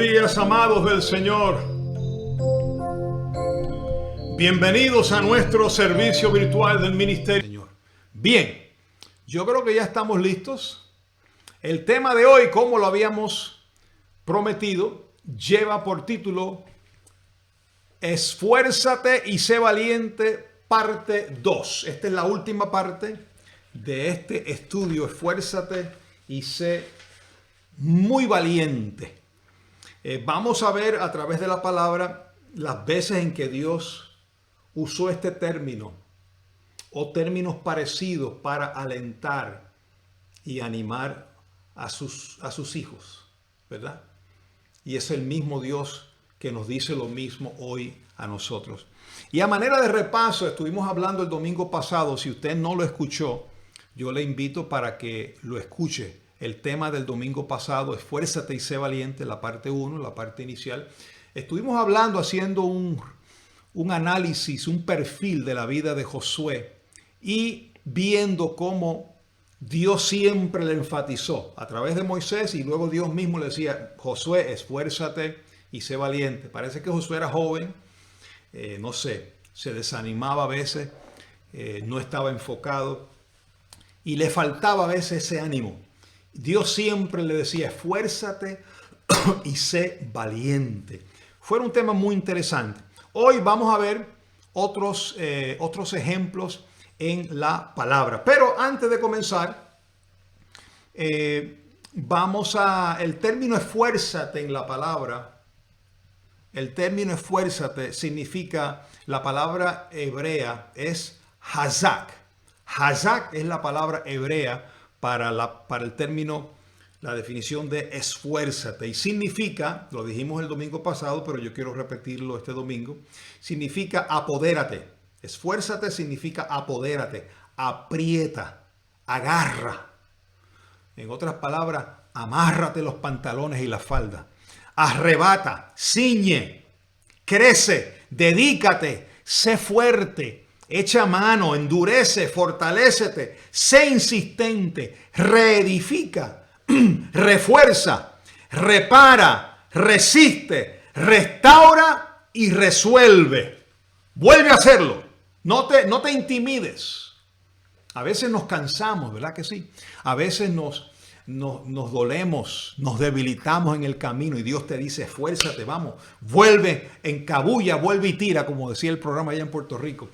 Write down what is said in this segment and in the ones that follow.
días, amados del Señor. Bienvenidos a nuestro servicio virtual del Ministerio. Señor. Bien, yo creo que ya estamos listos. El tema de hoy, como lo habíamos prometido, lleva por título Esfuérzate y sé valiente, parte 2. Esta es la última parte de este estudio. Esfuérzate y sé muy valiente. Vamos a ver a través de la palabra las veces en que Dios usó este término o términos parecidos para alentar y animar a sus hijos, ¿verdad? Y es el mismo Dios que nos dice lo mismo hoy a nosotros. Y a manera de repaso, estuvimos hablando el domingo pasado. Si usted no lo escuchó, yo le invito para que lo escuche. El tema del domingo pasado, Esfuérzate y sé valiente, la parte 1, la parte inicial. Estuvimos hablando, haciendo un análisis, un perfil de la vida de Josué y viendo cómo Dios siempre le enfatizó a través de Moisés, y luego Dios mismo le decía: Josué, esfuérzate y sé valiente. Parece que Josué era joven, no sé, se desanimaba a veces, no estaba enfocado y le faltaba a veces ese ánimo. Dios siempre le decía: esfuérzate y sé valiente. Fue un tema muy interesante. Hoy vamos a ver otros ejemplos en la palabra. Pero antes de comenzar, el término esfuérzate en la palabra. El término esfuérzate significa, la palabra hebrea es hazak. Hazak es la palabra hebrea para el término, la definición de esfuérzate. Y significa, lo dijimos el domingo pasado, pero yo quiero repetirlo este domingo, significa apodérate. Esfuérzate significa apodérate, aprieta, agarra. En otras palabras, amárrate los pantalones y la falda. Arrebata, ciñe, crece, dedícate, sé fuerte, echa mano, endurece, fortalécete, sé insistente, reedifica, refuerza, repara, resiste, restaura y resuelve. Vuelve a hacerlo. No te intimides. A veces nos cansamos, ¿verdad que sí? A veces nos dolemos, nos debilitamos en el camino y Dios te dice: esfuérzate, vamos, vuelve, encabulla, vuelve y tira, como decía el programa allá en Puerto Rico.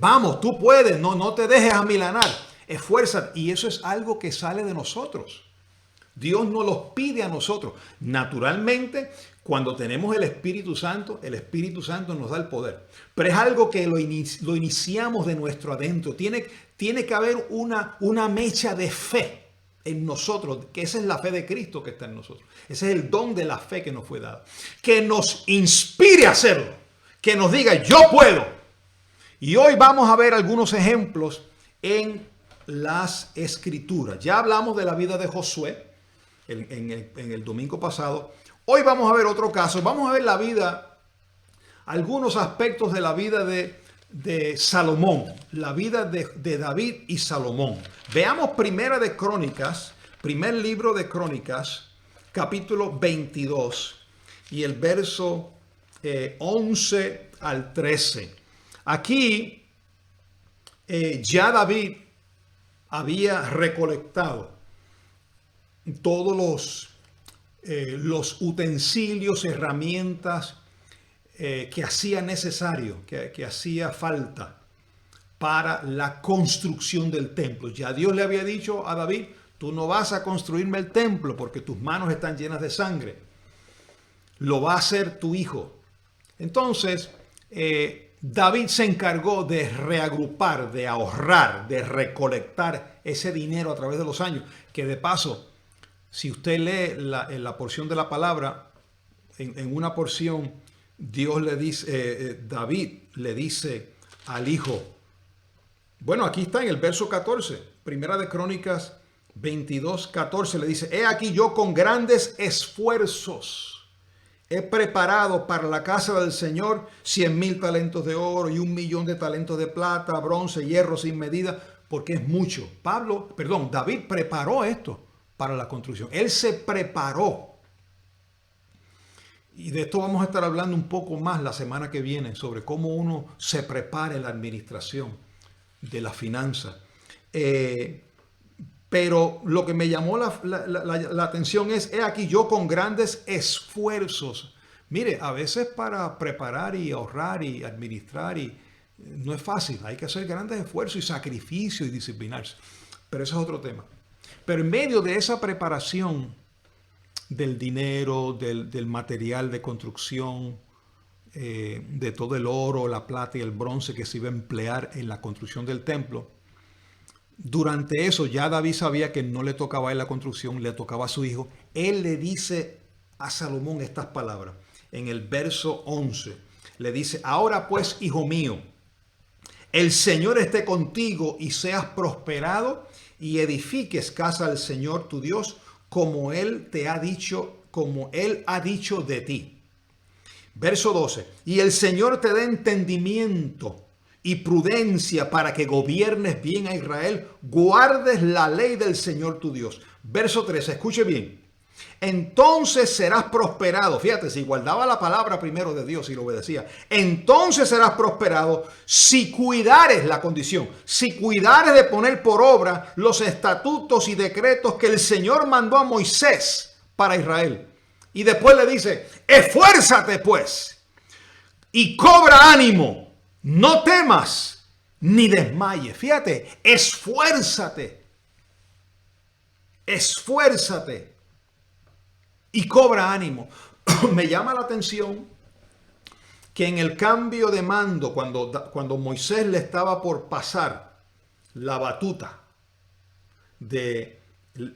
Vamos, tú puedes, no te dejes amilanar, esfuérzate. Y eso es algo que sale de nosotros. Dios nos los pide a nosotros. Naturalmente, cuando tenemos el Espíritu Santo nos da el poder. Pero es algo que lo iniciamos de nuestro adentro. Tiene que haber una mecha de fe en nosotros, que esa es la fe de Cristo que está en nosotros. Ese es el don de la fe que nos fue dado. Que nos inspire a hacerlo. Que nos diga: yo puedo. Y hoy vamos a ver algunos ejemplos en las Escrituras. Ya hablamos de la vida de Josué en el domingo pasado. Hoy vamos a ver otro caso. Vamos a ver algunos aspectos de la vida de Salomón, la vida de David y Salomón. Veamos primer libro de Crónicas, capítulo 22 y el verso 11 al 13. Aquí ya David había recolectado todos los utensilios, herramientas que hacía necesario, que hacía falta para la construcción del templo. Ya Dios le había dicho a David: tú no vas a construirme el templo porque tus manos están llenas de sangre. Lo va a hacer tu hijo. Entonces, David se encargó de reagrupar, de ahorrar, de recolectar ese dinero a través de los años. Que de paso, si usted lee la porción de la palabra, en una porción, Dios le dice, David le dice al hijo, bueno, aquí está en el verso 14, primera de Crónicas 22, 14, le dice: he aquí yo con grandes esfuerzos he preparado para la casa del Señor 100,000 talentos de oro y 1,000,000 de talentos de plata, bronce, hierro sin medida, porque es mucho. David preparó esto para la construcción. Él se preparó. y de esto vamos a estar hablando un poco más la semana que viene, sobre cómo uno se prepara en la administración de la finanza. Pero lo que me llamó la atención es, he aquí yo con grandes esfuerzos. Mire, a veces para preparar y ahorrar y administrar no es fácil. Hay que hacer grandes esfuerzos y sacrificios y disciplinarse. Pero eso es otro tema. Pero en medio de esa preparación del dinero, del material de construcción, de todo el oro, la plata y el bronce que se iba a emplear en la construcción del templo, durante eso ya David sabía que no le tocaba a él la construcción, le tocaba a su hijo. Él le dice a Salomón estas palabras. En el verso 11 le dice, ahora pues, hijo mío, el Señor esté contigo y seas prosperado y edifiques casa al Señor tu Dios como Él te ha dicho, como Él ha dicho de ti. Verso 12, y el Señor te dé entendimiento y prudencia para que gobiernes bien a Israel, guardes la ley del Señor tu Dios. Verso 13, escuche bien. Entonces serás prosperado. Fíjate, si guardaba la palabra primero de Dios y lo obedecía, entonces serás prosperado si cuidares la condición, si cuidares de poner por obra los estatutos y decretos que el Señor mandó a Moisés para Israel. Y después le dice, esfuérzate pues y cobra ánimo. No temas ni desmayes. Fíjate, esfuérzate. Esfuérzate y cobra ánimo. Me llama la atención que en el cambio de mando, cuando Moisés le estaba por pasar la batuta del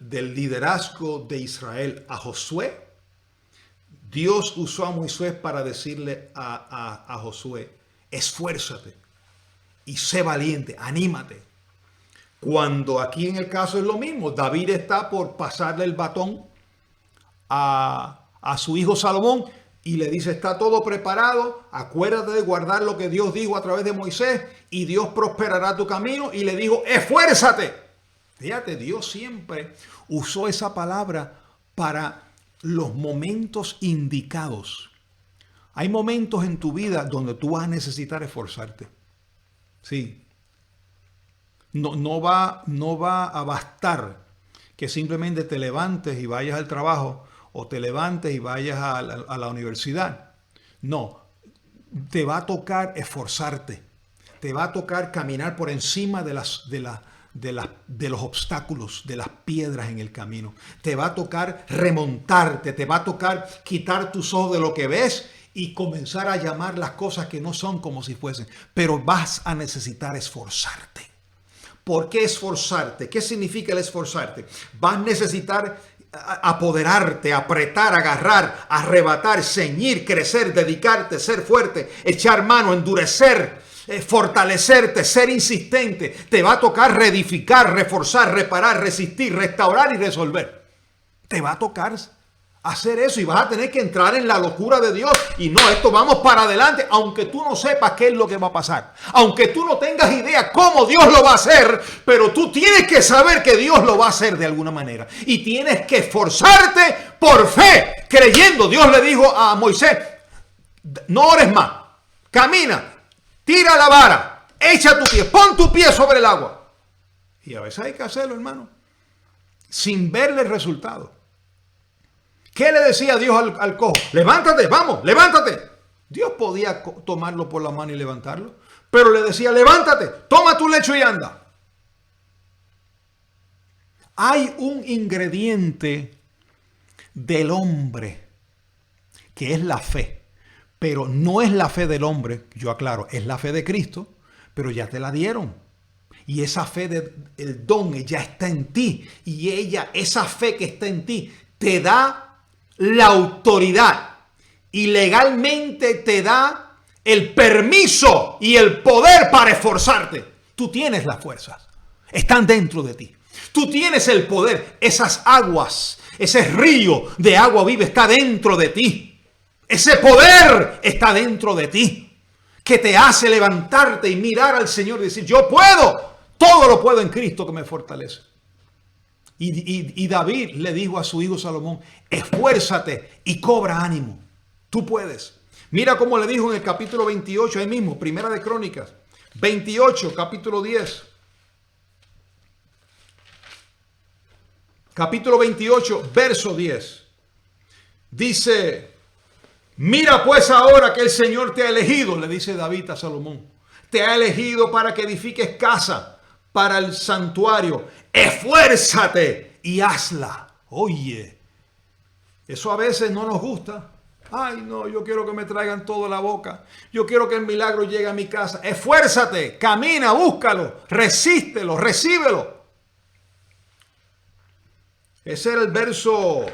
liderazgo de Israel a Josué, Dios usó a Moisés para decirle a Josué, esfuérzate y sé valiente, anímate. Cuando aquí en el caso es lo mismo, David está por pasarle el batón a su hijo Salomón y le dice, está todo preparado, acuérdate de guardar lo que Dios dijo a través de Moisés y Dios prosperará tu camino, y le dijo, esfuérzate. Fíjate, Dios siempre usó esa palabra para los momentos indicados. Hay momentos en tu vida donde tú vas a necesitar esforzarte. Sí. No va a bastar que simplemente te levantes y vayas al trabajo o te levantes y vayas a la universidad. No, te va a tocar esforzarte. Te va a tocar caminar por encima de los obstáculos, de las piedras en el camino. Te va a tocar remontarte, te va a tocar quitar tus ojos de lo que ves y comenzar a llamar las cosas que no son como si fuesen. Pero vas a necesitar esforzarte. ¿Por qué esforzarte? ¿Qué significa el esforzarte? Vas a necesitar apoderarte, apretar, agarrar, arrebatar, ceñir, crecer, dedicarte, ser fuerte, echar mano, endurecer, fortalecerte, ser insistente. Te va a tocar reedificar, reforzar, reparar, resistir, restaurar y resolver. Te va a tocar hacer eso y vas a tener que entrar en la locura de Dios. Y no, esto vamos para adelante, aunque tú no sepas qué es lo que va a pasar, aunque tú no tengas idea cómo Dios lo va a hacer, pero tú tienes que saber que Dios lo va a hacer de alguna manera y tienes que esforzarte por fe, creyendo. Dios le dijo a Moisés, no ores más, camina, tira la vara, echa tu pie, pon tu pie sobre el agua. Y a veces hay que hacerlo, hermano, sin verle el resultado. ¿Qué le decía Dios al cojo? Levántate, vamos, levántate. Dios podía tomarlo por la mano y levantarlo, pero le decía, levántate, toma tu lecho y anda. Hay un ingrediente del hombre que es la fe, pero no es la fe del hombre, yo aclaro, es la fe de Cristo, pero ya te la dieron. Y esa fe, el don ya está en ti, y esa fe que está en ti, te da la autoridad y legalmente te da el permiso y el poder para esforzarte. Tú tienes las fuerzas, están dentro de ti. Tú tienes el poder, esas aguas, ese río de agua viva está dentro de ti. Ese poder está dentro de ti, que te hace levantarte y mirar al Señor y decir, yo puedo, todo lo puedo en Cristo que me fortalece. Y David le dijo a su hijo Salomón, esfuérzate y cobra ánimo. Tú puedes. Mira cómo le dijo en el capítulo 28, ahí mismo, Primera de Crónicas, 28, capítulo 10. Capítulo 28, verso 10. Dice, mira pues ahora que el Señor te ha elegido, le dice David a Salomón. Te ha elegido para que edifiques casa para el santuario. Esfuérzate y hazla. Oye, eso a veces no nos gusta. Ay, no, yo quiero que me traigan todo a la boca. Yo quiero que el milagro llegue a mi casa. Esfuérzate, camina, búscalo, resístelo, recíbelo. Ese era el verso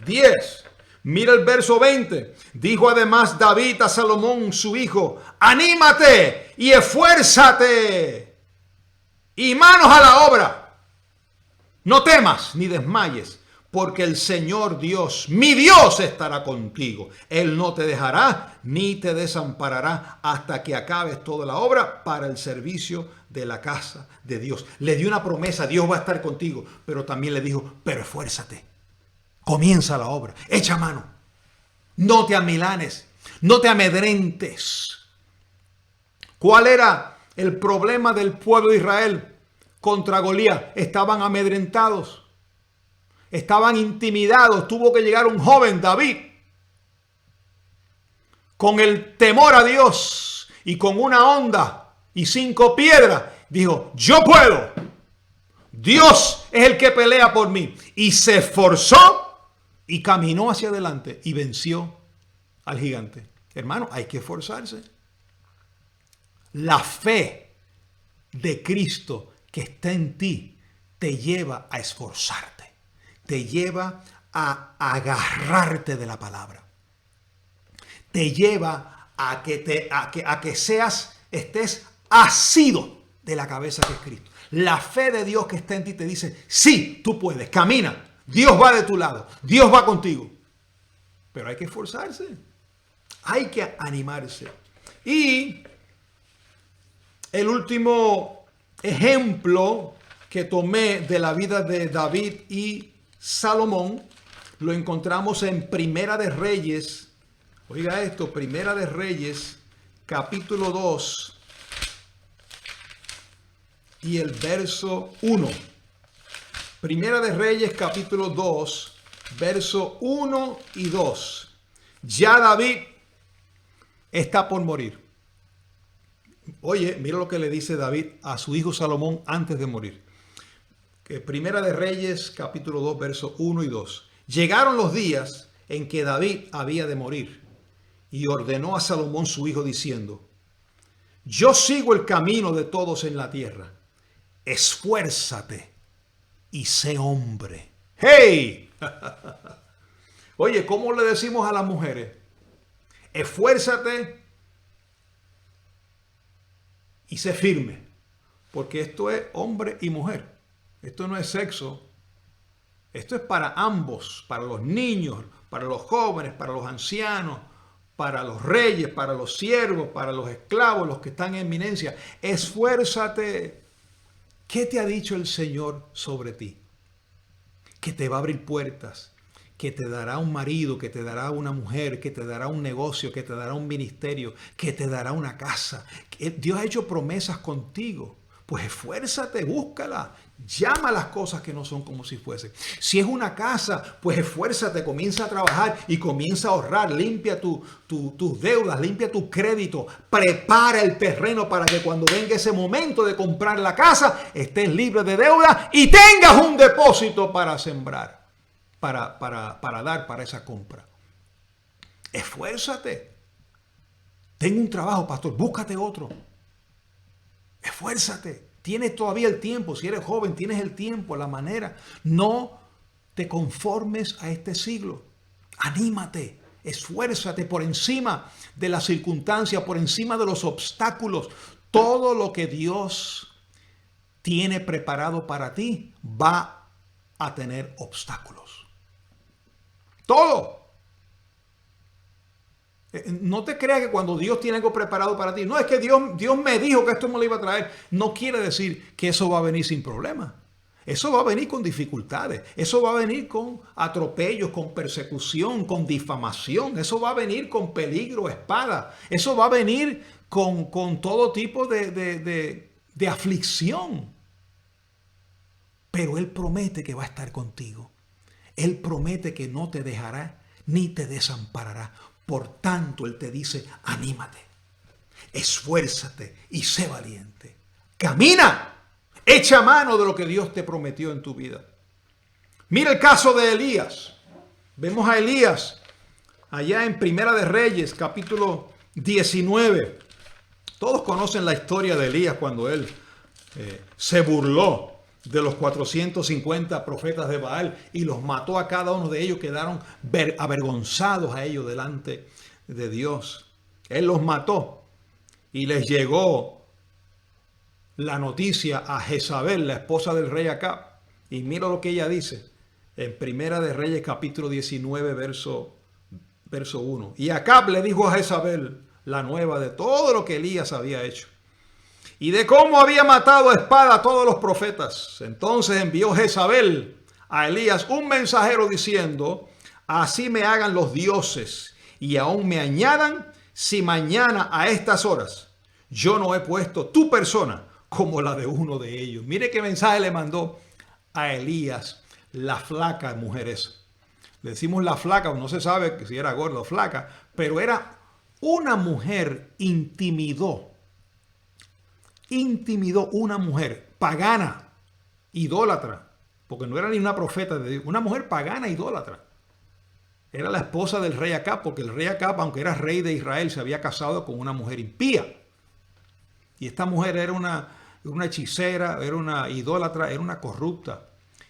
10. Mira el verso 20. Dijo además David a Salomón, su hijo, anímate y esfuérzate y manos a la obra. No temas ni desmayes, porque el Señor Dios, mi Dios, estará contigo. Él no te dejará ni te desamparará hasta que acabes toda la obra para el servicio de la casa de Dios. Le dio una promesa, Dios va a estar contigo, pero también le dijo, pero esfuérzate. Comienza la obra, echa mano. No te amilanes, no te amedrentes. ¿Cuál era el problema del pueblo de Israel contra Goliat? Estaban amedrentados. Estaban intimidados. Tuvo que llegar un joven, David, con el temor a Dios y con una honda y 5 piedras. Dijo, yo puedo. Dios es el que pelea por mí. Y se esforzó y caminó hacia adelante y venció al gigante. Hermano, hay que esforzarse. La fe de Cristo que está en ti te lleva a esforzarte. Te lleva a agarrarte de la palabra. Te lleva a que estés asido de la cabeza que es Cristo. La fe de Dios que está en ti te dice, sí, tú puedes, camina. Dios va de tu lado. Dios va contigo. Pero hay que esforzarse. Hay que animarse. Y el último ejemplo que tomé de la vida de David y Salomón lo encontramos en Primera de Reyes. Oiga esto, Primera de Reyes, capítulo 2 y el verso 1. Primera de Reyes, capítulo 2, verso 1 y 2. Ya David está por morir. Oye, mira lo que le dice David a su hijo Salomón antes de morir. Que Primera de Reyes, capítulo 2, verso 1 y 2. Llegaron los días en que David había de morir y ordenó a Salomón su hijo diciendo, yo sigo el camino de todos en la tierra. Esfuérzate y sé hombre. ¡Hey! Oye, ¿cómo le decimos a las mujeres? Esfuérzate y sé firme. Porque esto es hombre y mujer. Esto no es sexo. Esto es para ambos, para los niños, para los jóvenes, para los ancianos, para los reyes, para los siervos, para los esclavos, los que están en eminencia. Esfuérzate. ¿Qué te ha dicho el Señor sobre ti? Que te va a abrir puertas, que te dará un marido, que te dará una mujer, que te dará un negocio, que te dará un ministerio, que te dará una casa. Dios ha hecho promesas contigo. Pues esfuérzate, búscala. Llama las cosas que no son como si fuesen. Si es una casa, pues esfuérzate, comienza a trabajar y comienza a ahorrar. Limpia tus deudas, limpia tu crédito. Prepara el terreno para que cuando venga ese momento de comprar la casa, estés libre de deuda y tengas un depósito para sembrar, para dar para esa compra. Esfuérzate. Tengo un trabajo, pastor, búscate otro. Esfuérzate. Tienes todavía el tiempo. Si eres joven, tienes el tiempo, la manera. No te conformes a este siglo. Anímate. Esfuérzate por encima de las circunstancias, por encima de los obstáculos. Todo lo que Dios tiene preparado para ti va a tener obstáculos. Todo. No te creas que cuando Dios tiene algo preparado para ti, no es que Dios me dijo que esto me lo iba a traer. No quiere decir que eso va a venir sin problema. Eso va a venir con dificultades, eso va a venir con atropellos, con persecución, con difamación, eso va a venir con peligro, espada, eso va a venir con todo tipo de aflicción. Pero Él promete que va a estar contigo. Él promete que no te dejará ni te desamparará. Por tanto, Él te dice, anímate, esfuérzate y sé valiente. Camina. Echa mano de lo que Dios te prometió en tu vida. Mira el caso de Elías. Vemos a Elías allá en Primera de Reyes, capítulo 19. Todos conocen la historia de Elías cuando él se burló de los 450 profetas de Baal y los mató a cada uno de ellos. Quedaron avergonzados a ellos delante de Dios. Él los mató y les llegó la noticia a Jezabel, la esposa del rey Acab. Y mira lo que ella dice en Primera de Reyes capítulo 19 verso 1. Y Acab le dijo a Jezabel la nueva de todo lo que Elías había hecho y de cómo había matado a espada a todos los profetas. Entonces envió Jezabel a Elías un mensajero diciendo, así me hagan los dioses y aún me añadan si mañana a estas horas yo no he puesto tu persona como la de uno de ellos. Mire qué mensaje le mandó a Elías, la flaca mujer esa. Le decimos la flaca, no se sabe si era gorda o flaca, pero era una mujer, intimidó una mujer pagana, idólatra, porque no era ni una profeta de Dios, una mujer pagana, idólatra. Era la esposa del rey Acab, porque el rey Acab, aunque era rey de Israel, se había casado con una mujer impía. Y esta mujer era una hechicera, era una idólatra, era una corrupta.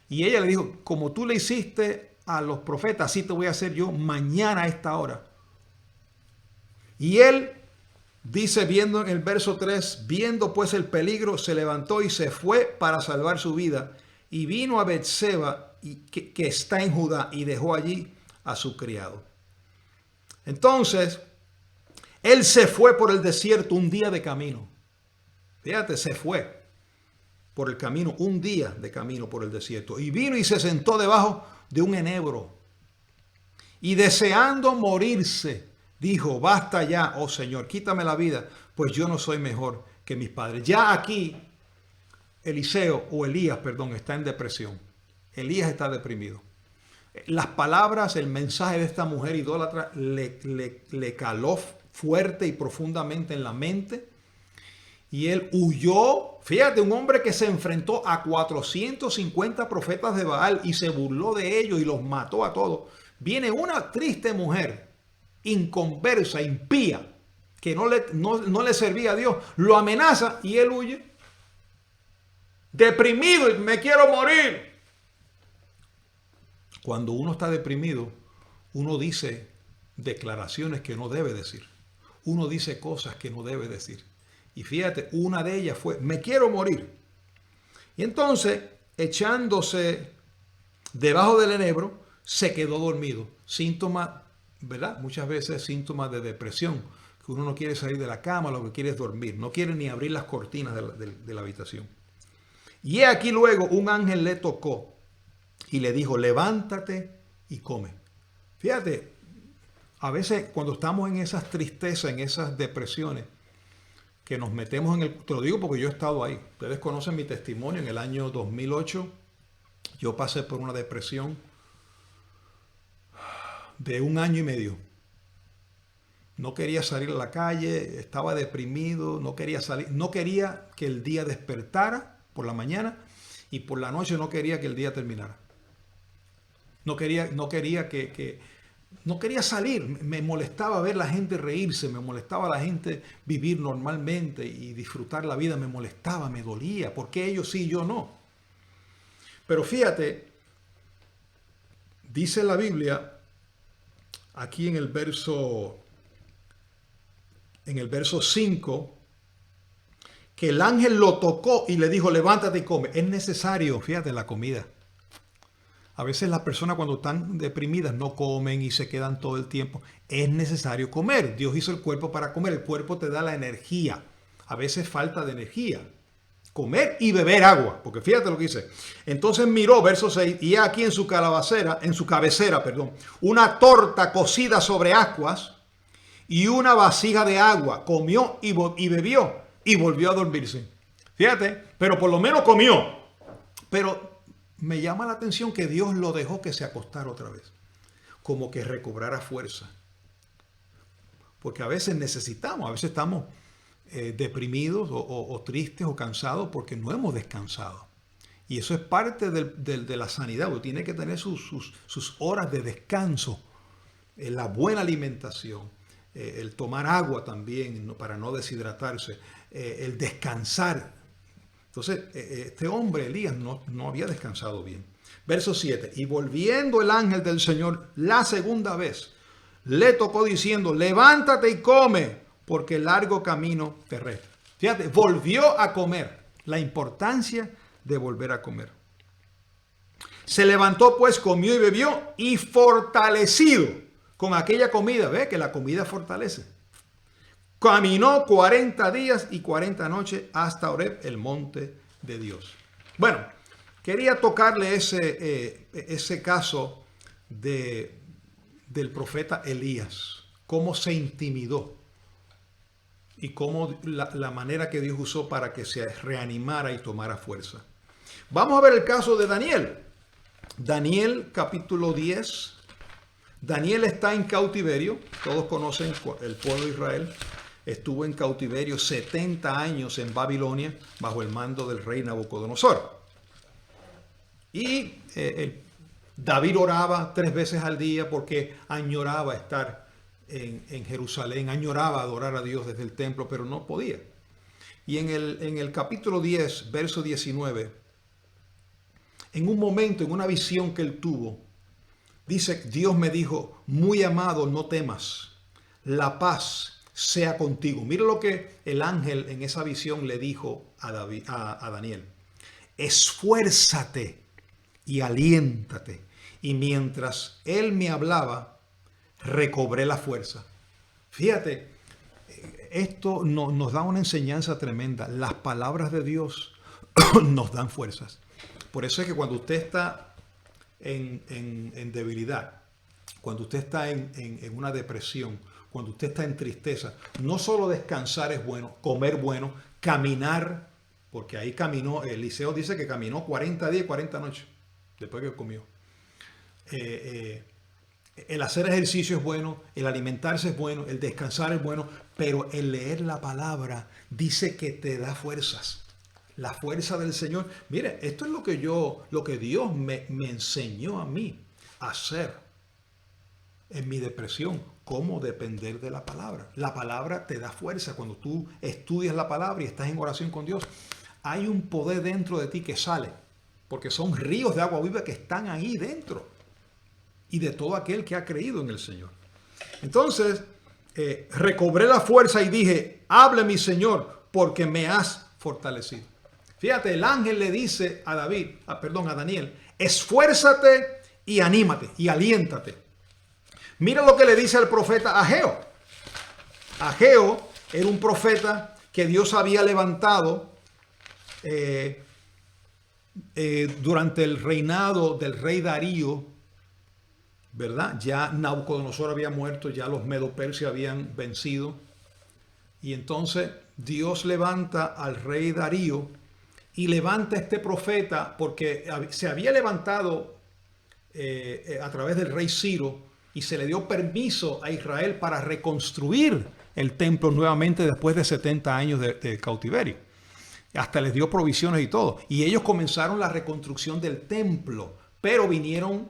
Y ella le dijo, como tú le hiciste a los profetas, así te voy a hacer yo mañana a esta hora. Y él dice, viendo en el verso 3, viendo pues el peligro, se levantó y se fue para salvar su vida. Y vino a Betseba, que está en Judá, y dejó allí a su criado. Entonces, él se fue por el desierto un día de camino. Fíjate, se fue por el camino, un día de camino por el desierto. Y vino y se sentó debajo de un enebro. Y deseando morirse, dijo, basta ya, oh Señor, quítame la vida, pues yo no soy mejor que mis padres. Ya aquí, Elías, está en depresión. Elías está deprimido. Las palabras, el mensaje de esta mujer idólatra le caló fuerte y profundamente en la mente. Y él huyó. Fíjate, un hombre que se enfrentó a 450 profetas de Baal y se burló de ellos y los mató a todos. Viene una triste mujer, inconversa, impía, que no le servía a Dios. Lo amenaza y él huye. Deprimido y me quiero morir. Cuando uno está deprimido, uno dice declaraciones que no debe decir. Uno dice cosas que no debe decir. Y fíjate, una de ellas fue, me quiero morir. Y entonces, echándose debajo del enebro, se quedó dormido. Síntoma, ¿verdad? Muchas veces síntomas de depresión, que uno no quiere salir de la cama, lo que quiere es dormir. No quiere ni abrir las cortinas de la habitación. Y he aquí luego un ángel le tocó y le dijo, levántate y come. Fíjate, a veces cuando estamos en esas tristezas, en esas depresiones, que nos metemos te lo digo porque yo he estado ahí. Ustedes conocen mi testimonio. En el año 2008 yo pasé por una depresión de 1 año y medio. No quería salir a la calle, estaba deprimido, no quería salir, no quería que el día despertara por la mañana y por la noche no quería que el día terminara. No quería salir, me molestaba ver la gente reírse, me molestaba la gente vivir normalmente y disfrutar la vida, me molestaba, me dolía, porque ellos sí, yo no. Pero fíjate, dice la Biblia, aquí en el verso 5, que el ángel lo tocó y le dijo, levántate y come. Es necesario, fíjate, la comida. A veces las personas cuando están deprimidas no comen y se quedan todo el tiempo. Es necesario comer. Dios hizo el cuerpo para comer. El cuerpo te da la energía. A veces falta de energía. Comer y beber agua, porque fíjate lo que dice. Entonces miró, verso 6, y aquí en su cabecera, una torta cocida sobre ascuas y una vasija de agua. Comió y bebió y volvió a dormirse. Fíjate, pero por lo menos comió. Pero me llama la atención que Dios lo dejó que se acostara otra vez, como que recobrara fuerza. Porque a veces necesitamos, a veces estamos deprimidos o tristes o cansados porque no hemos descansado. Y eso es parte de la sanidad. Uno tiene que tener sus horas de descanso, la buena alimentación, el tomar agua también para no deshidratarse, el descansar. Entonces, este hombre, Elías, no había descansado bien. Verso 7. Y volviendo el ángel del Señor la segunda vez, le tocó diciendo, levántate y come, porque largo camino te resta. Fíjate, volvió a comer. La importancia de volver a comer. Se levantó pues, comió y bebió, y fortalecido con aquella comida. Ve que la comida fortalece. Caminó 40 días y 40 noches hasta Horeb, el monte de Dios. Bueno, quería tocarle ese caso del profeta Elías. Cómo se intimidó. Y cómo la manera que Dios usó para que se reanimara y tomara fuerza. Vamos a ver el caso de Daniel. Daniel capítulo 10. Daniel está en cautiverio. Todos conocen el pueblo de Israel. Estuvo en cautiverio 70 años en Babilonia bajo el mando del rey Nabucodonosor. Y David oraba 3 veces al día porque añoraba estar en Jerusalén, añoraba adorar a Dios desde el templo, pero no podía. Y en el capítulo 10, verso 19, en un momento, en una visión que él tuvo, dice, Dios me dijo, muy amado, no temas, la paz sea contigo. Mira lo que el ángel en esa visión le dijo a Daniel. Esfuérzate y aliéntate. Y mientras él me hablaba, recobré la fuerza. Fíjate, esto nos da una enseñanza tremenda. Las palabras de Dios nos dan fuerzas. Por eso es que cuando usted está en debilidad, cuando usted está en una depresión, cuando usted está en tristeza, no solo descansar es bueno, comer bueno, caminar, porque ahí caminó, Eliseo dice que caminó 40 días y 40 noches después que comió. El hacer ejercicio es bueno, el alimentarse es bueno, el descansar es bueno, pero el leer la palabra dice que te da fuerzas. La fuerza del Señor. Mire, esto es lo que Dios me enseñó a mí a hacer en mi depresión. Cómo depender de la palabra. La palabra te da fuerza. Cuando tú estudias la palabra y estás en oración con Dios, hay un poder dentro de ti que sale, porque son ríos de agua viva que están ahí dentro. Y de todo aquel que ha creído en el Señor. Entonces, recobré la fuerza y dije, hable mi Señor, porque me has fortalecido. Fíjate, el ángel le dice a Daniel, esfuérzate y anímate y aliéntate. Mira lo que le dice el profeta Ageo. Ageo era un profeta que Dios había levantado durante el reinado del rey Darío, ¿verdad? Ya Nabucodonosor había muerto, ya los medo-persia habían vencido. Y entonces Dios levanta al rey Darío y levanta a este profeta porque se había levantado a través del rey Ciro y se le dio permiso a Israel para reconstruir el templo nuevamente después de 70 años de cautiverio. Hasta les dio provisiones y todo. Y ellos comenzaron la reconstrucción del templo, pero vinieron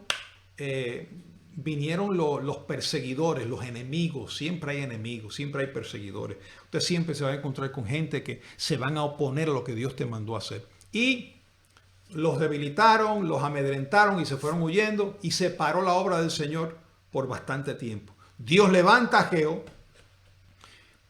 los perseguidores, los enemigos. Siempre hay enemigos, siempre hay perseguidores. Usted siempre se va a encontrar con gente que se van a oponer a lo que Dios te mandó a hacer. Y los debilitaron, los amedrentaron y se fueron huyendo y se paró la obra del Señor por bastante tiempo. Dios levanta a Ageo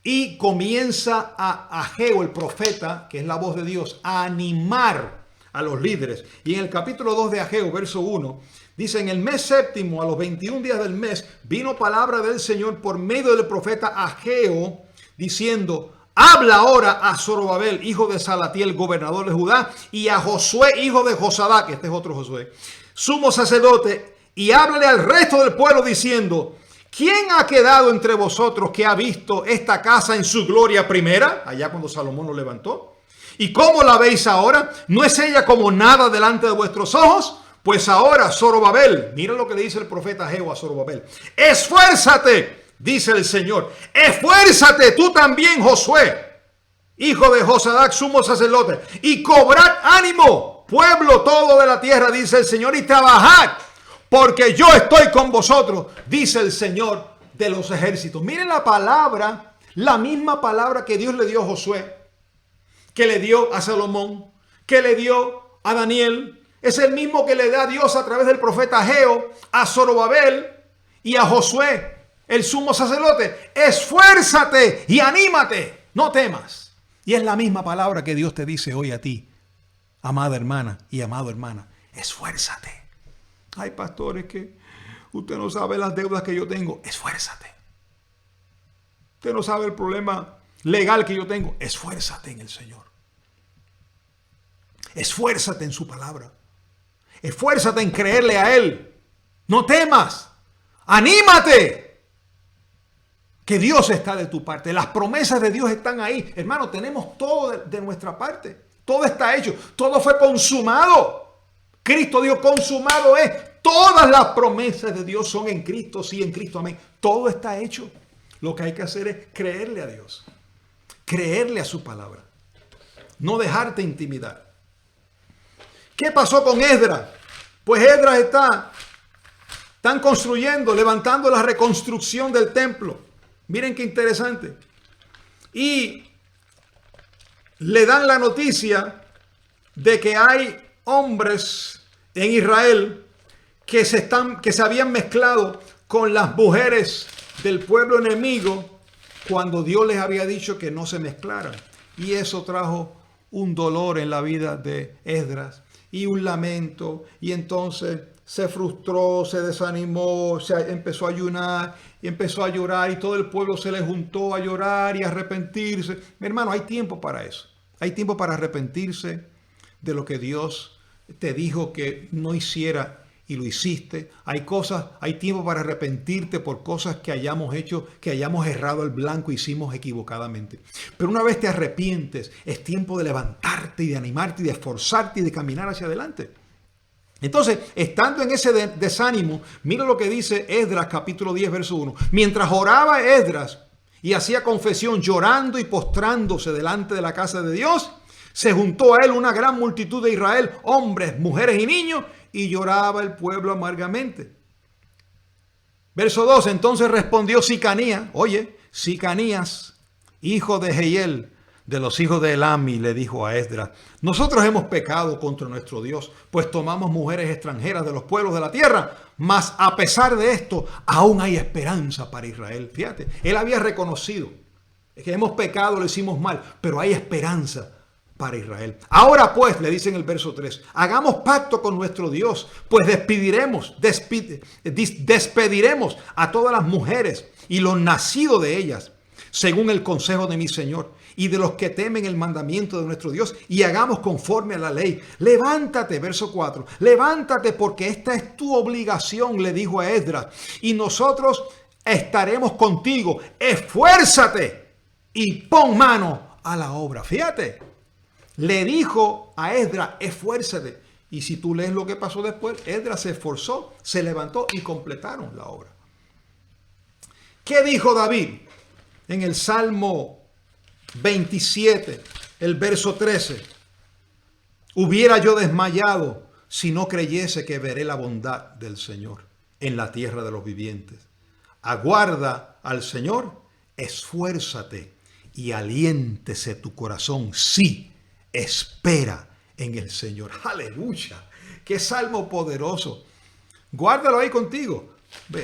y comienza a Ageo, el profeta, que es la voz de Dios, a animar a los líderes. Y en el capítulo 2 de Ageo, verso 1, dice, en el mes séptimo, a los 21 días del mes, vino palabra del Señor por medio del profeta Ageo, diciendo, habla ahora a Zorobabel, hijo de Salatiel, gobernador de Judá, y a Josué, hijo de Josadac, este es otro Josué, sumo sacerdote, y háblale al resto del pueblo diciendo: ¿quién ha quedado entre vosotros que ha visto esta casa en su gloria primera? Allá cuando Salomón lo levantó. ¿Y cómo la veis ahora? ¿No es ella como nada delante de vuestros ojos? Pues ahora, Zorobabel, mira lo que le dice el profeta Ageo a Zorobabel: esfuérzate, dice el Señor, esfuérzate tú también, Josué, hijo de Josadac, sumo sacerdote, y cobrad ánimo, pueblo todo de la tierra, dice el Señor, y trabajad, porque yo estoy con vosotros, dice el Señor de los ejércitos. Miren la palabra, la misma palabra que Dios le dio a Josué, que le dio a Salomón, que le dio a Daniel. Es el mismo que le da Dios a través del profeta Ageo a Zorobabel y a Josué, el sumo sacerdote. Esfuérzate y anímate, no temas. Y es la misma palabra que Dios te dice hoy a ti, amada hermana y amado hermana. Esfuérzate. Ay, pastores, que usted no sabe las deudas que yo tengo. Esfuérzate. Usted no sabe el problema legal que yo tengo. Esfuérzate en el Señor. Esfuérzate en su palabra. Esfuérzate en creerle a Él. No temas. Anímate. Que Dios está de tu parte. Las promesas de Dios están ahí. Hermano, tenemos todo de nuestra parte. Todo está hecho. Todo fue consumado. Cristo dijo: consumado es. Todas las promesas de Dios son en Cristo. Sí, en Cristo. Amén. Todo está hecho. Lo que hay que hacer es creerle a Dios. Creerle a su palabra. No dejarte intimidar. ¿Qué pasó con Esdras? Pues Esdras están construyendo, levantando la reconstrucción del templo. Miren qué interesante. Y le dan la noticia de que hay hombres en Israel que se habían mezclado con las mujeres del pueblo enemigo cuando Dios les había dicho que no se mezclaran. Y eso trajo un dolor en la vida de Esdras y un lamento, y entonces se frustró, se desanimó, empezó a ayunar y empezó a llorar, y todo el pueblo se le juntó a llorar y a arrepentirse. Mi hermano, hay tiempo para eso. Hay tiempo para arrepentirse de lo que Dios te dijo que no hiciera y lo hiciste. Hay tiempo para arrepentirte por cosas que hayamos hecho, que hayamos errado el blanco, hicimos equivocadamente. Pero una vez te arrepientes, es tiempo de levantarte y de animarte y de esforzarte y de caminar hacia adelante. Entonces, estando en ese desánimo, mira lo que dice Esdras capítulo 10, verso 1. Mientras oraba Esdras y hacía confesión, llorando y postrándose delante de la casa de Dios, se juntó a él una gran multitud de Israel, hombres, mujeres y niños, y lloraba el pueblo amargamente. Verso 2, entonces respondió Sicanías, Sicanías, hijo de Jehiel, de los hijos de Elam, y le dijo a Esdras: nosotros hemos pecado contra nuestro Dios, pues tomamos mujeres extranjeras de los pueblos de la tierra, mas a pesar de esto, aún hay esperanza para Israel. Fíjate, él había reconocido que hemos pecado, lo hicimos mal, pero hay esperanza para Israel. Ahora pues, le dice en el verso 3, hagamos pacto con nuestro Dios, pues despediremos a todas las mujeres y los nacidos de ellas, según el consejo de mi Señor, y de los que temen el mandamiento de nuestro Dios, y hagamos conforme a la ley. Levántate, verso 4, levántate, porque esta es tu obligación, le dijo a Esdras, y nosotros estaremos contigo. Esfuérzate y pon mano a la obra. Fíjate. Le dijo a Esdras: esfuérzate. Y si tú lees lo que pasó después, Esdras se esforzó, se levantó y completaron la obra. ¿Qué dijo David en el Salmo 27, el verso 13? Hubiera yo desmayado si no creyese que veré la bondad del Señor en la tierra de los vivientes. Aguarda al Señor, esfuérzate y aliéntese tu corazón. Sí, espera en el Señor. Aleluya. Qué salmo poderoso. Guárdalo ahí contigo.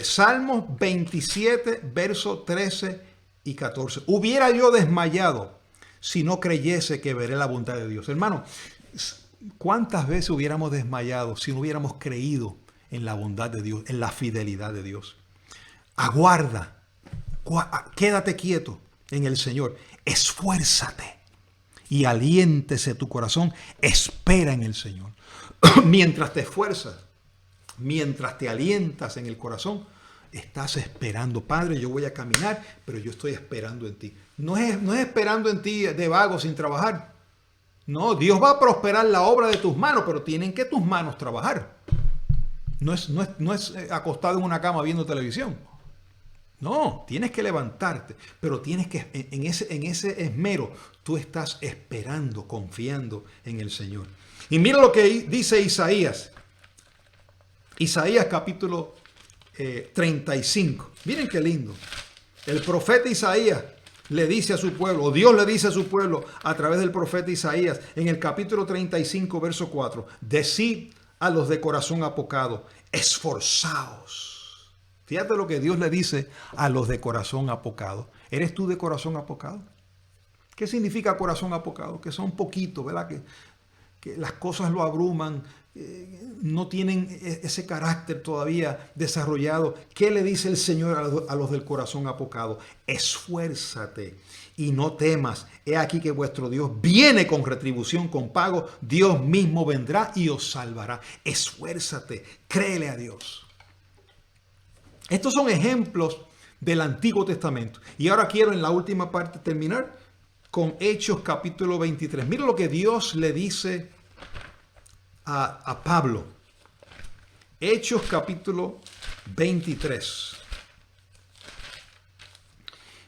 Salmos 27, versos 13 y 14. Hubiera yo desmayado si no creyese que veré la bondad de Dios. Hermano, ¿cuántas veces hubiéramos desmayado si no hubiéramos creído en la bondad de Dios, en la fidelidad de Dios? Aguarda. Quédate quieto. en el Señor. Esfuérzate y aliéntese tu corazón. Espera en el Señor. Mientras te esfuerzas, mientras te alientas en el corazón, estás esperando. Padre, yo voy a caminar, pero yo estoy esperando en ti. No es esperando en ti de vago sin trabajar. No, Dios va a prosperar la obra de tus manos, pero tienen que tus manos trabajar. No es acostado en una cama viendo televisión. No, tienes que levantarte, pero tienes que, en ese esmero, tú estás esperando, confiando en el Señor. Y mira lo que dice Isaías. Isaías capítulo 35. Miren qué lindo. El profeta Isaías le dice a su pueblo, o Dios le dice a su pueblo a través del profeta Isaías, en el capítulo 35, verso 4, decid a los de corazón apocado, esforzaos. Fíjate lo que Dios le dice a los de corazón apocado. ¿Eres tú de corazón apocado? ¿Qué significa corazón apocado? Que son poquitos, ¿verdad? Que las cosas lo abruman, no tienen ese carácter todavía desarrollado. ¿Qué le dice el Señor a los del corazón apocado? Esfuérzate y no temas. He aquí que vuestro Dios viene con retribución, con pago. Dios mismo vendrá y os salvará. Esfuérzate, créele a Dios. Estos son ejemplos del Antiguo Testamento. Y ahora quiero en la última parte terminar con Hechos capítulo 23. Mira lo que Dios le dice a Pablo. Hechos capítulo 23.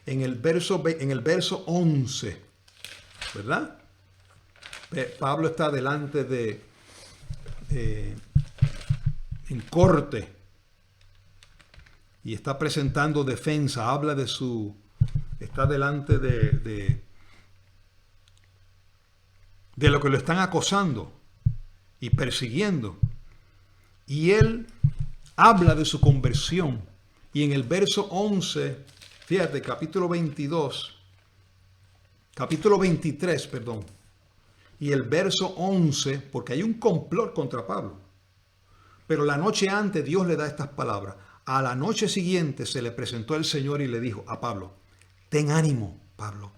En el verso 11. ¿Verdad? Pablo está delante en corte. Y está presentando defensa, habla está delante de lo que lo están acosando y persiguiendo. Y él habla de su conversión. Y en el verso 11, fíjate, capítulo 23, perdón. Y el verso 11, porque hay un complot contra Pablo. Pero la noche antes Dios le da estas palabras. A la noche siguiente se le presentó el Señor y le dijo a Pablo, ten ánimo, Pablo,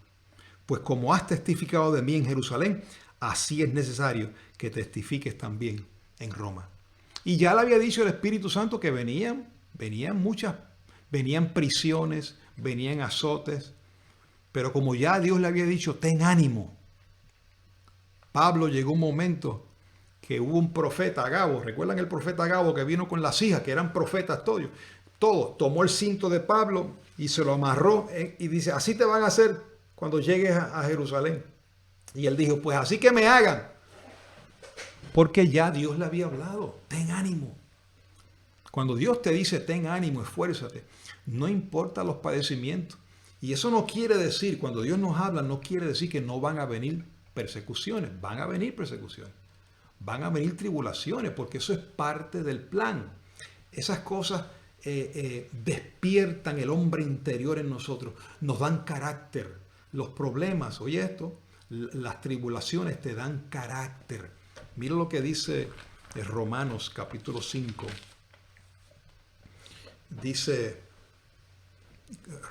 pues como has testificado de mí en Jerusalén, así es necesario que testifiques también en Roma. Y ya le había dicho el Espíritu Santo que venían prisiones, venían azotes, pero como ya Dios le había dicho, ten ánimo. Pablo llegó un momento que hubo un profeta, Agabo, ¿recuerdan el profeta Agabo que vino con las hijas, que eran profetas todos? Tomó el cinto de Pablo y se lo amarró y dice, así te van a hacer cuando llegues a Jerusalén. Y él dijo, pues así que me hagan. Porque ya Dios le había hablado, ten ánimo. Cuando Dios te dice, ten ánimo, esfuérzate, no importa los padecimientos. Y eso no quiere decir, cuando Dios nos habla, no quiere decir que no van a venir persecuciones, van a venir persecuciones. Van a venir tribulaciones, porque eso es parte del plan. Esas cosas despiertan el hombre interior en nosotros, nos dan carácter. Los problemas, oye esto, las tribulaciones te dan carácter. Mira lo que dice Romanos capítulo 5. Dice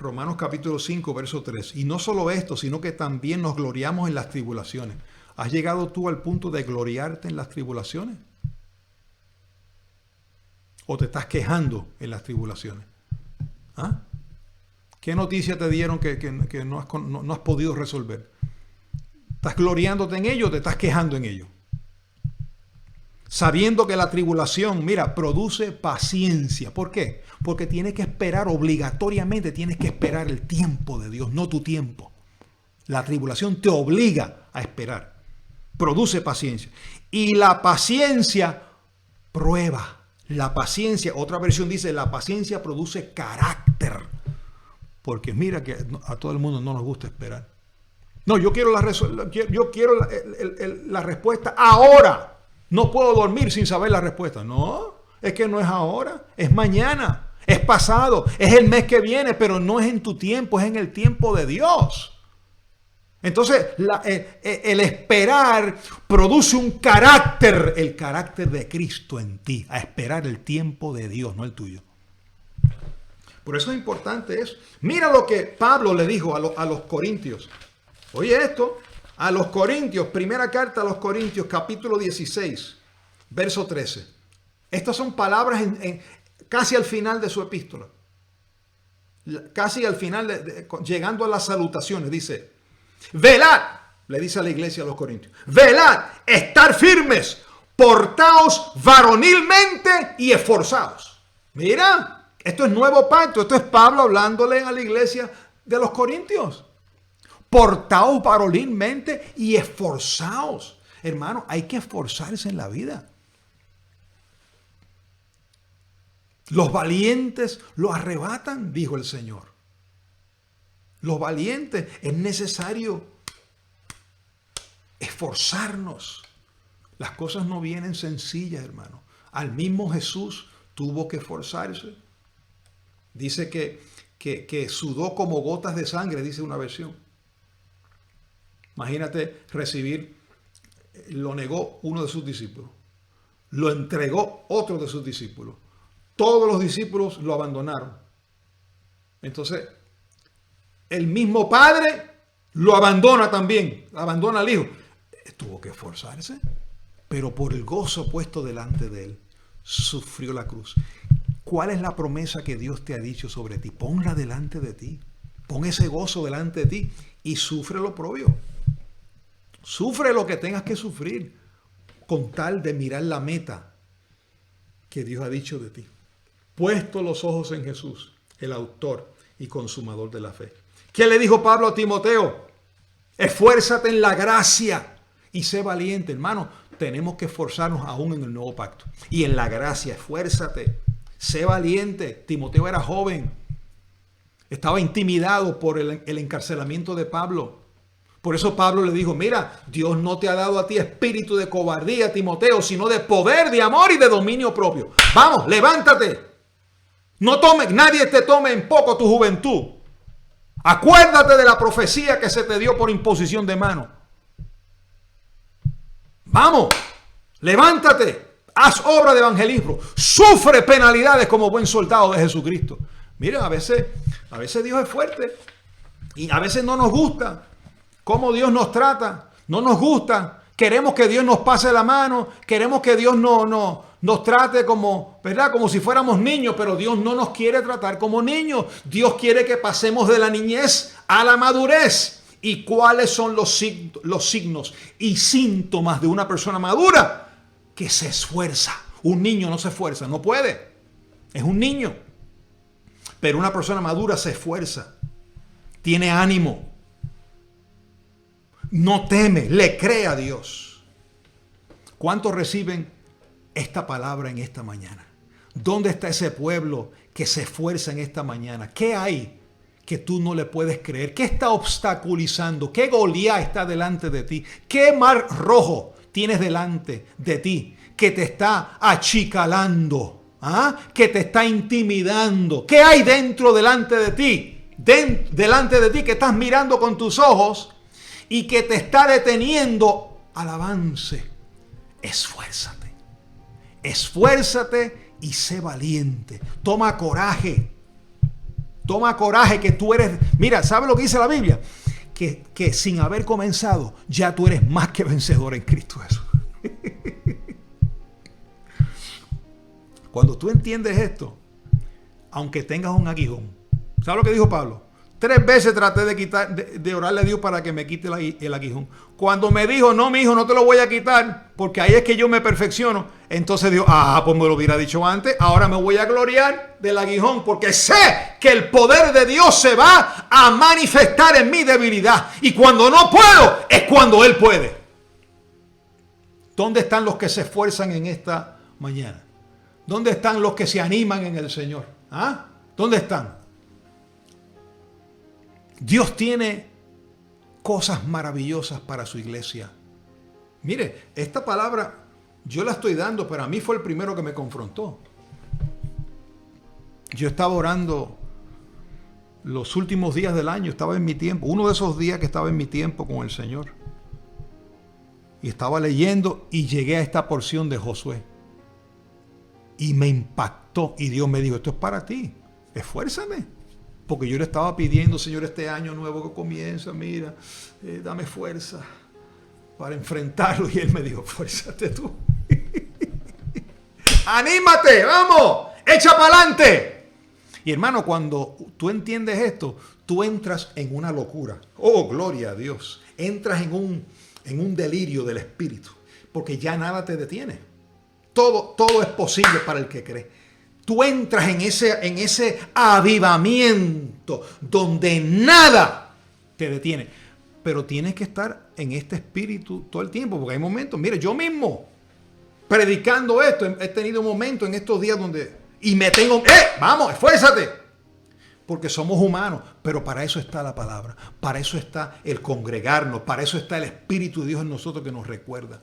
Romanos capítulo 5, verso 3. Y no solo esto, sino que también nos gloriamos en las tribulaciones. ¿Has llegado tú al punto de gloriarte en las tribulaciones? ¿O te estás quejando en las tribulaciones? ¿Ah? ¿Qué noticia te dieron que no has podido resolver? ¿Estás gloriándote en ello o te estás quejando en ello? Sabiendo que la tribulación, mira, produce paciencia. ¿Por qué? Porque tienes que esperar, obligatoriamente tienes que esperar el tiempo de Dios, no tu tiempo. La tribulación te obliga a esperar. Produce paciencia. Y la paciencia prueba. La paciencia, otra versión dice, la paciencia produce carácter. Porque mira que a todo el mundo no nos gusta esperar. No, yo quiero la respuesta ahora. No puedo dormir sin saber la respuesta. No, es que no es ahora, es mañana, es pasado, es el mes que viene, pero no es en tu tiempo, es en el tiempo de Dios. Entonces, el esperar produce un carácter, el carácter de Cristo en ti, a esperar el tiempo de Dios, no el tuyo. Por eso es importante eso. Mira lo que Pablo le dijo a los corintios. Oye esto, a los corintios, primera carta a los corintios, capítulo 16, verso 13. Estas son palabras casi al final de su epístola. Casi al final, llegando a las salutaciones, dice, velad, le dice a la iglesia a los corintios, velad, estar firmes, portaos varonilmente y esforzados. Mira, esto es nuevo pacto, esto es Pablo hablándole a la iglesia de los corintios. Portaos varonilmente y esforzaos. Hermano, hay que esforzarse en la vida. Los valientes lo arrebatan, dijo el Señor. Los valientes, es necesario esforzarnos. Las cosas no vienen sencillas, hermano. Al mismo Jesús tuvo que esforzarse. Dice que sudó como gotas de sangre, dice una versión. Imagínate recibir, lo negó uno de sus discípulos. Lo entregó otro de sus discípulos. Todos los discípulos lo abandonaron. Entonces, el mismo padre lo abandona también. Abandona al hijo. Tuvo que esforzarse. Pero por el gozo puesto delante de él, sufrió la cruz. ¿Cuál es la promesa que Dios te ha dicho sobre ti? Ponla delante de ti. Pon ese gozo delante de ti y sufre lo propio. Sufre lo que tengas que sufrir con tal de mirar la meta que Dios ha dicho de ti. Puesto los ojos en Jesús, el autor y consumador de la fe. ¿Qué le dijo Pablo a Timoteo? Esfuérzate en la gracia y sé valiente. Hermano, tenemos que esforzarnos aún en el nuevo pacto. Y en la gracia, esfuérzate, sé valiente. Timoteo era joven. Estaba intimidado por el encarcelamiento de Pablo. Por eso Pablo le dijo, mira, Dios no te ha dado a ti espíritu de cobardía, Timoteo, sino de poder, de amor y de dominio propio. Vamos, levántate. Nadie te tome en poco tu juventud. Acuérdate de la profecía que se te dio por imposición de mano. Vamos, levántate, haz obra de evangelismo, sufre penalidades como buen soldado de Jesucristo. Miren, a veces Dios es fuerte y a veces no nos gusta cómo Dios nos trata, no nos gusta. Queremos que Dios nos pase la mano, queremos que Dios nos trate como, ¿verdad? Como si fuéramos niños, pero Dios no nos quiere tratar como niños. Dios quiere que pasemos de la niñez a la madurez. ¿Y cuáles son los signos y síntomas de una persona madura? Que se esfuerza. Un niño no se esfuerza, no puede. Es un niño. Pero una persona madura se esfuerza. Tiene ánimo. No teme, le cree a Dios. ¿Cuántos reciben esta palabra en esta mañana? ¿Dónde está ese pueblo que se esfuerza en esta mañana? ¿Qué hay que tú no le puedes creer? ¿Qué está obstaculizando? ¿Qué Goliat está delante de ti? ¿Qué mar rojo tienes delante de ti que te está achicalando? ¿Ah? Que te está intimidando. ¿Qué hay delante de ti? Delante de ti que estás mirando con tus ojos y que te está deteniendo al avance. Esfuérzate. Esfuérzate y sé valiente. Toma coraje. Toma coraje que tú eres... Mira, ¿sabes lo que dice la Biblia? Que sin haber comenzado, ya tú eres más que vencedor en Cristo Jesús. Cuando tú entiendes esto, aunque tengas un aguijón, ¿sabes lo que dijo Pablo? 3 veces traté de orarle a Dios para que me quite el aguijón. Cuando me dijo, no, mi hijo, no te lo voy a quitar, porque ahí es que yo me perfecciono. Entonces Dios, pues me lo hubiera dicho antes. Ahora me voy a gloriar del aguijón, porque sé que el poder de Dios se va a manifestar en mi debilidad. Y cuando no puedo, es cuando Él puede. ¿Dónde están los que se esfuerzan en esta mañana? ¿Dónde están los que se animan en el Señor? ¿Ah? ¿Dónde están? Dios tiene cosas maravillosas para su iglesia. Mire, esta palabra yo la estoy dando, pero a mí fue el primero que me confrontó. Yo estaba orando los últimos días del año, estaba en mi tiempo, uno de esos días que estaba en mi tiempo con el Señor. Y estaba leyendo y llegué a esta porción de Josué. Y me impactó y Dios me dijo, esto es para ti. esfuérzame. Porque yo le estaba pidiendo, Señor, este año nuevo que comienza, mira, dame fuerza para enfrentarlo. Y Él me dijo, fuérzate tú. ¡Anímate! ¡Vamos! ¡Echa para adelante! Y hermano, cuando tú entiendes esto, tú entras en una locura. ¡Oh, gloria a Dios! Entras en un delirio del Espíritu. Porque ya nada te detiene. Todo es posible para el que cree. Tú entras en ese avivamiento donde nada te detiene. Pero tienes que estar en este espíritu todo el tiempo. Porque hay momentos, mire, yo mismo predicando esto, he tenido momentos en estos días donde... Y me tengo... ¡Vamos, esfuérzate! Porque somos humanos. Pero para eso está la palabra. Para eso está el congregarnos. Para eso está el Espíritu de Dios en nosotros que nos recuerda.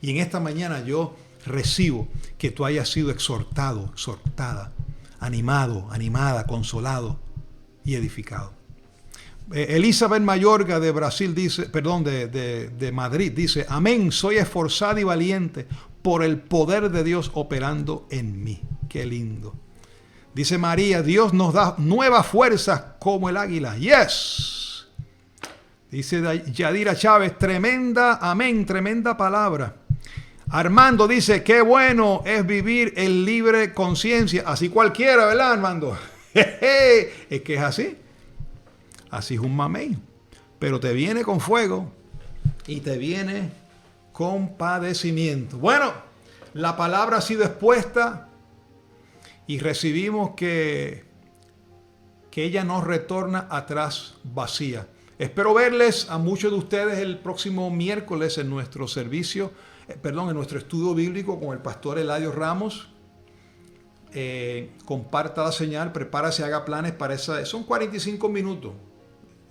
Y en esta mañana yo recibo que tú hayas sido exhortado, exhortada, animado, animada, consolado y edificado. Elizabeth Mayorga de Brasil dice, perdón, de Madrid dice, amén, soy esforzada y valiente por el poder de Dios operando en mí. Qué lindo. Dice María, Dios nos da nuevas fuerzas como el águila. Yes. Dice Yadira Chávez, tremenda, amén, tremenda palabra. Armando dice, qué bueno es vivir en libre conciencia. Así cualquiera, ¿verdad, Armando? Es que es así. Así es un mamey. Pero te viene con fuego y te viene con padecimiento. Bueno, la palabra ha sido expuesta y recibimos que ella no retorna atrás vacía. Espero verles a muchos de ustedes el próximo miércoles en nuestro servicio, en nuestro estudio bíblico con el pastor Eladio Ramos. Comparta la señal, prepárase, haga planes para esa. Son 45 minutos.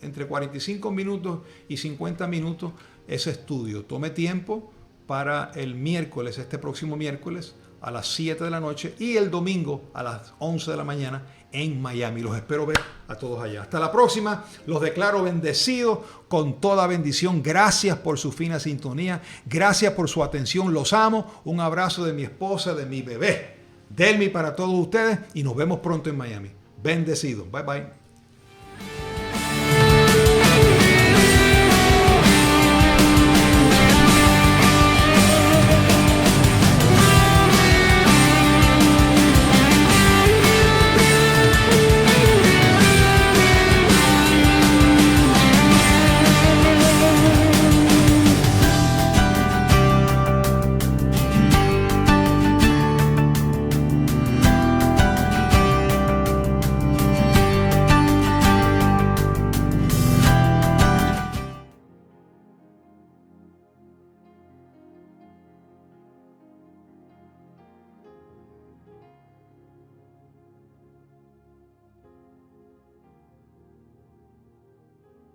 Entre 45 minutos y 50 minutos ese estudio. Tome tiempo para el miércoles, este próximo miércoles, a las 7 de la noche y el domingo a las 11 de la mañana en Miami. Los espero ver a todos allá. Hasta la próxima. Los declaro bendecidos con toda bendición. Gracias por su fina sintonía. Gracias por su atención. Los amo. Un abrazo de mi esposa, de mi bebé. Delmi para todos ustedes y nos vemos pronto en Miami. Bendecidos. Bye bye.